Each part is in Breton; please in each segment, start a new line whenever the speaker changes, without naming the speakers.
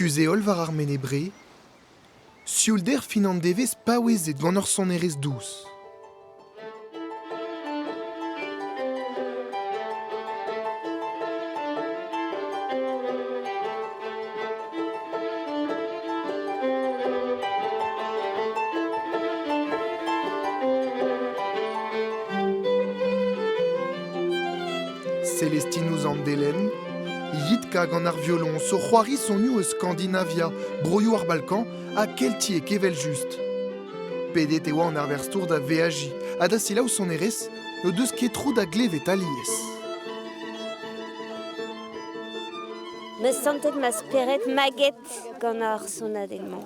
Kuzeol var ar menebre, siulder fin an devez paouezet gant ur sonerez dous. Celestinus an delen, yitka gant ar violon, so c'hoari sonioù eus Scandinavia, broioù ar Balkan, ha kelti kevel just. Pedet e oa an arverstour da veaji, ha da selaou sonerez, no deus ketrou da glevet aliez.
Me sentet ma speret maget gant ar sonadelman.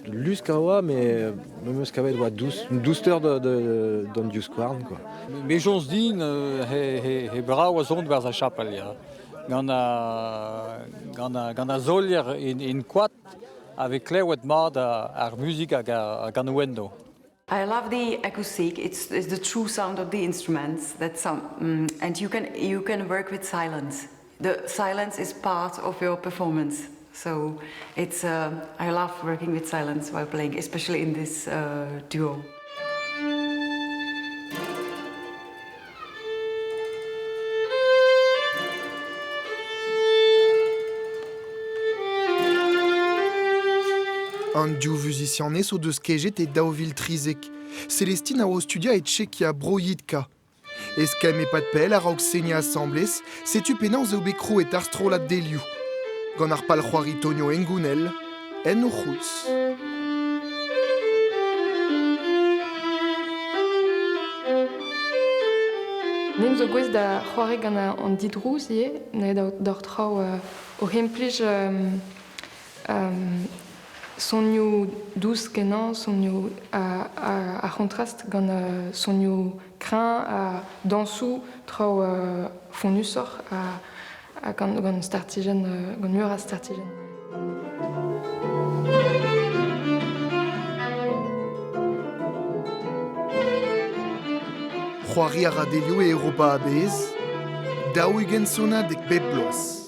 Lus kaoa, mais meus kavet oa douster d'an dius kwarn, quoi.
Me jons din he brao a zont war a chapel, ya. Gant a zolier in kwad avec klewet mat ar musik hag an wendo.
I love the acoustic. It's the true sound of the instruments. And you can work with silence. The silence is part of your performance. So I love working with silence while playing, especially in this duo.
An diou musicianez o deus kejet e daouvil trizek. Celestine a o studia et tchekia bro yitka. Eskem e pat pel a raok senia assemblez, setu penañ zo bekrou et ar strolat delioù. Gant ar pal c'hoari Tonio Engounel, en o c'houlz.
Nem zo gwez da c'hoari gant an didrouz ie, ne d'or traoù o hemplij sonioù douz kenan, sonioù a contrast gant sonioù krin a dansou traoù fonusor a gant startigen, gant mur a startigen.
C'hoari a ra delioù e Europa a bez, daou egen sonat ek bep bloaz.